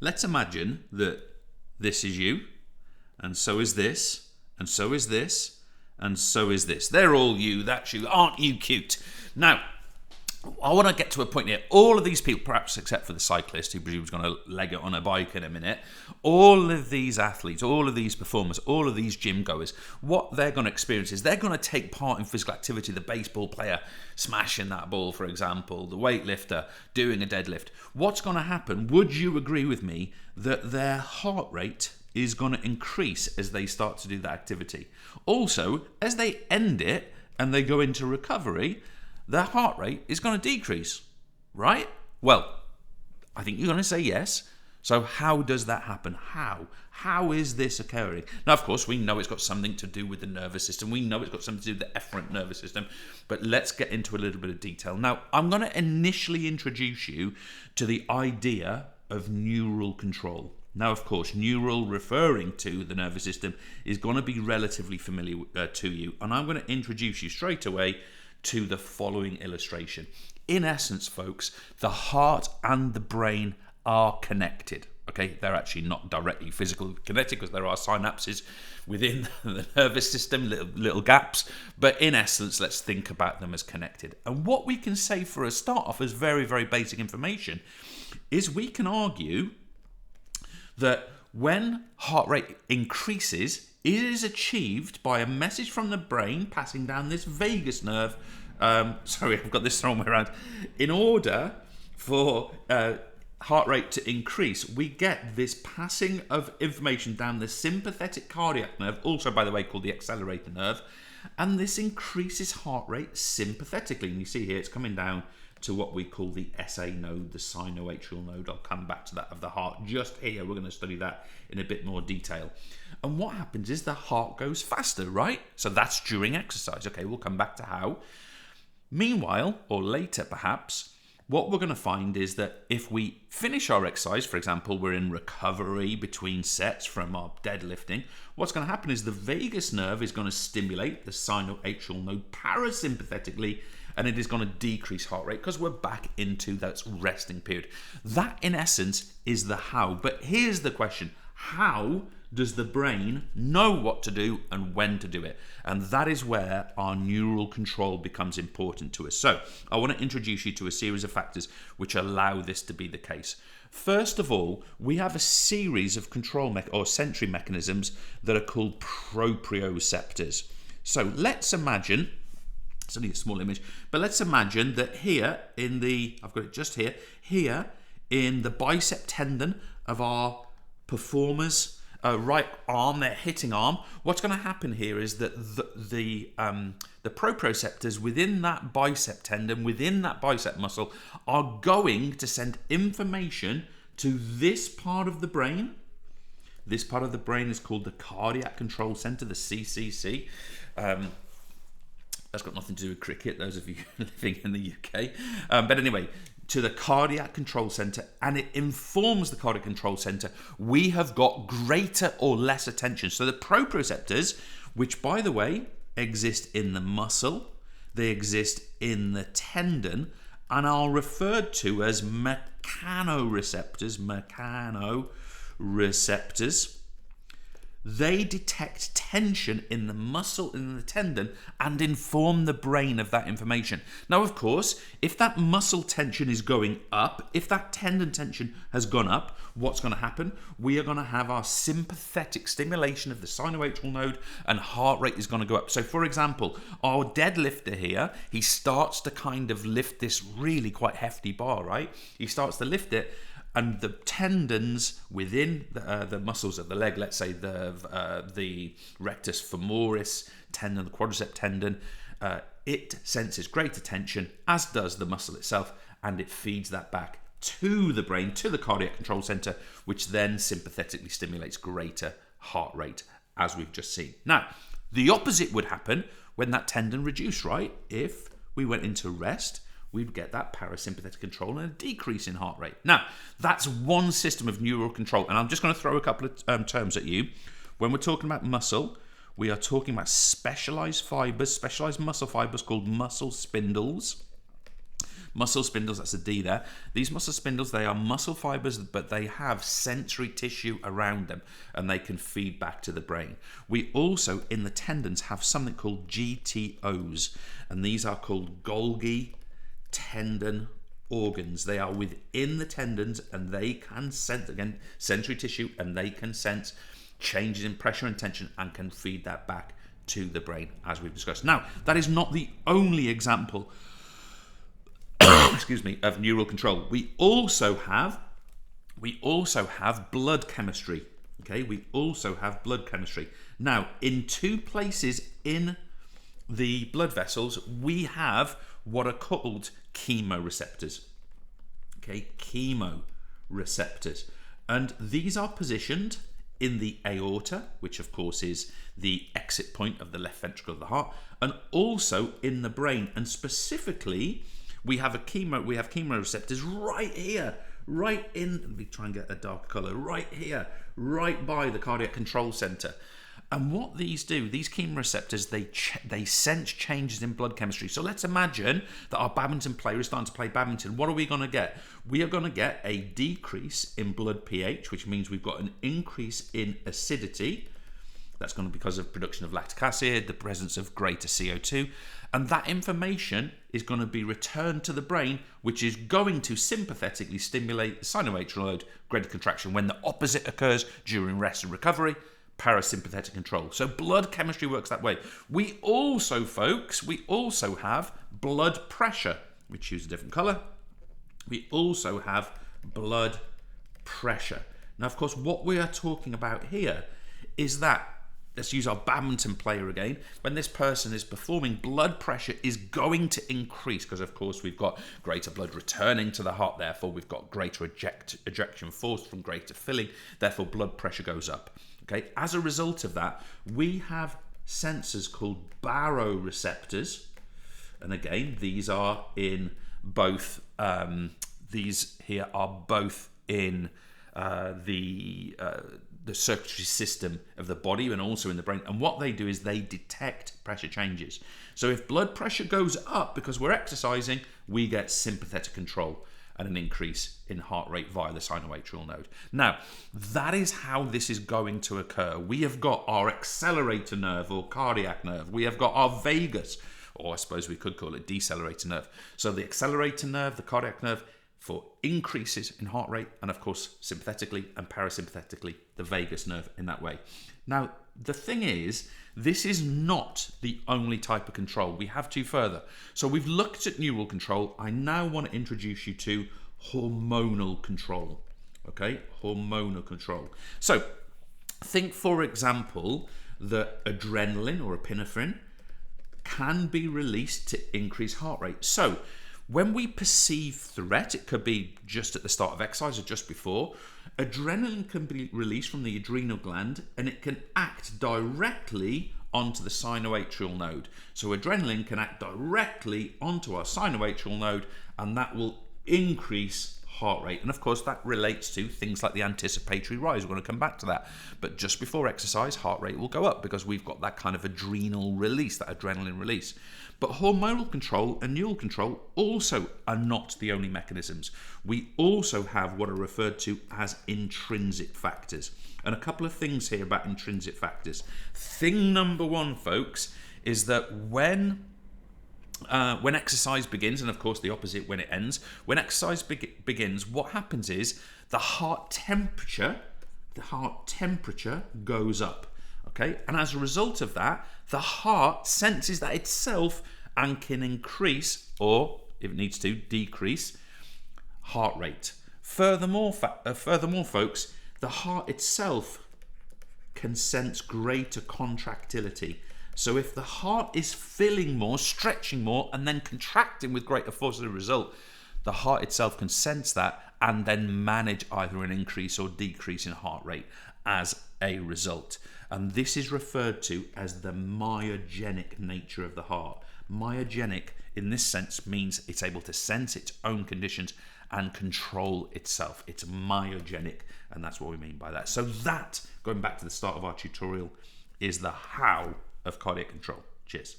let's imagine that this is you, and so is this, and so is this, and so is this. They're all you, that's you. Aren't you cute? Now, I want to get to a point here. All of these people, perhaps except for the cyclist who presumes going to leg it on a bike in a minute, all of these athletes, all of these performers, all of these gym goers, what they're going to experience is they're going to take part in physical activity. The baseball player smashing that ball, for example, the weightlifter doing a deadlift. What's going to happen? Would you agree with me that their heart rate is going to increase as they start to do that activity? Also, as they end it and they go into recovery, their heart rate is going to decrease, right? Well, I think you're going to say yes. So how does that happen? How is this occurring? Now, of course, we know it's got something to do with the nervous system. We know it's got something to do with the efferent nervous system. But let's get into a little bit of detail. Now, I'm going to initially introduce you to the idea of neural control. Now, of course, neural referring to the nervous system is going to be relatively familiar to you. And I'm going to introduce you straight away to the following illustration. In essence, folks, the heart and the brain are connected. Okay, they're actually not directly physically connected because there are synapses within the nervous system, little gaps. But in essence, let's think about them as connected. And what we can say for a start off as very, very basic information is we can argue that when heart rate increases, it is achieved by a message from the brain passing down this vagus nerve. Sorry, I've got this the wrong way around. In order for heart rate to increase, we get this passing of information down the sympathetic cardiac nerve, also, by the way, called the accelerator nerve, and this increases heart rate sympathetically. And you see here, it's coming down to what we call the SA node, the sinoatrial node. I'll come back to that of the heart just here. We're going to study that in a bit more detail. And what happens is the heart goes faster, right? So that's during exercise. Okay, we'll come back to how. Meanwhile, or later perhaps, what we're going to find is that if we finish our exercise, for example, we're in recovery between sets from our deadlifting, what's going to happen is the vagus nerve is going to stimulate the sinoatrial node parasympathetically, and it is going to decrease heart rate because we're back into that resting period. That, in essence, is the how. But here's the question. How does the brain know what to do and when to do it? And that is where our neural control becomes important to us. So I want to introduce you to a series of factors which allow this to be the case. First of all, we have a series of control or sensory mechanisms that are called proprioceptors. So let's imagine, it's only a small image, but let's imagine that here in the, I've got it just here in the bicep tendon of our performer's right arm, their hitting arm, what's going to happen here is that the proprioceptors within that bicep tendon, within that bicep muscle, are going to send information to this part of the brain. This part of the brain is called the cardiac control center, the CCC. That's got nothing to do with cricket, those of you living in the UK. But anyway, to the cardiac control center, and it informs the cardiac control center. We have got greater or less attention. So the proprioceptors, which, by the way, exist in the muscle, they exist in the tendon, and are referred to as mechanoreceptors. They detect tension in the muscle, in the tendon, and inform the brain of that information. Now, of course, if that muscle tension is going up, if that tendon tension has gone up, what's going to happen? We are going to have our sympathetic stimulation of the sinoatrial node, and heart rate is going to go up. So, for example, our deadlifter here, he starts to kind of lift this really quite hefty bar, right? He starts to lift it, and the tendons within the muscles of the leg, let's say the rectus femoris tendon, the quadricep tendon, it senses greater tension, as does the muscle itself, and it feeds that back to the brain, to the cardiac control center, which then sympathetically stimulates greater heart rate, as we've just seen. Now, the opposite would happen when that tendon reduced, right? If we went into rest, we'd get that parasympathetic control and a decrease in heart rate. Now, that's one system of neural control, and I'm just going to throw a couple of terms at you. When we're talking about muscle, we are talking about specialized fibers, specialized muscle fibers called muscle spindles. Muscle spindles, that's a D there. These muscle spindles, they are muscle fibers, but they have sensory tissue around them, and they can feed back to the brain. We also, in the tendons, have something called GTOs, and these are called Golgi tendon organs. They are within the tendons, and they can sense, again, sensory tissue, and they can sense changes in pressure and tension and can feed that back to the brain, as we've discussed. Now, that is not the only example excuse me, of neural control. We also have blood chemistry. Okay, we also have blood chemistry. Now, in two places in the blood vessels, we have what are called chemoreceptors. Okay, chemoreceptors. And these are positioned in the aorta, which of course is the exit point of the left ventricle of the heart, and also in the brain. And specifically, we have chemoreceptors right here, right in, let me try and get a dark color, right here, right by the cardiac control center. And what these do, these chemoreceptors, they sense changes in blood chemistry. So let's imagine that our badminton player is starting to play badminton. What are we going to get? We are going to get a decrease in blood pH, which means we've got an increase in acidity. That's going to be because of production of lactic acid, the presence of greater CO2. And that information is going to be returned to the brain, which is going to sympathetically stimulate the sinoatrial node, greater contraction, when the opposite occurs during rest and recovery, parasympathetic control. So blood chemistry works that way. We also, folks, have blood pressure. We choose a different color. We also have blood pressure. Now, of course, what we are talking about here is that, let's use our badminton player again. When this person is performing, blood pressure is going to increase because, of course, we've got greater blood returning to the heart. Therefore, we've got greater ejection force from greater filling. Therefore, blood pressure goes up. Okay. As a result of that, we have sensors called baroreceptors. And again, these are in both, these here are both in the circulatory system of the body and also in the brain. And what they do is they detect pressure changes. So if blood pressure goes up because we're exercising, we get sympathetic control and an increase in heart rate via the sinoatrial node. Now, that is how this is going to occur. We have got our accelerator nerve or cardiac nerve. We have got our vagus, or I suppose we could call it decelerator nerve. So the accelerator nerve, the cardiac nerve, for increases in heart rate, and of course sympathetically and parasympathetically the vagus nerve in that way. Now, the thing is, this is not the only type of control. We have two further. So we've looked at neural control. I now want to introduce you to hormonal control. Okay, hormonal control. So think, for example, that adrenaline or epinephrine can be released to increase heart rate. So when we perceive threat, it could be just at the start of exercise or just before, adrenaline can be released from the adrenal gland and it can act directly onto the sinoatrial node. So adrenaline can act directly onto our sinoatrial node and that will increase heart rate. And of course that relates to things like the anticipatory rise. We're going to come back to that. But just before exercise, heart rate will go up because we've got that kind of adrenal release, that adrenaline release. But hormonal control and neural control also are not the only mechanisms. We also have what are referred to as intrinsic factors. And a couple of things here about intrinsic factors. Thing number one, folks, is that when exercise begins, and of course the opposite when it ends, when exercise begins, what happens is the heart temperature goes up. Okay, and as a result of that, the heart senses that itself and can increase, or if it needs to, decrease heart rate. Furthermore, folks, the heart itself can sense greater contractility. So if the heart is filling more, stretching more, and then contracting with greater force as a result, the heart itself can sense that and then manage either an increase or decrease in heart rate as a result. And this is referred to as the myogenic nature of the heart. Myogenic, in this sense, means it's able to sense its own conditions and control itself. It's myogenic, and that's what we mean by that. So that, going back to the start of our tutorial, is the how of cardiac control. Cheers.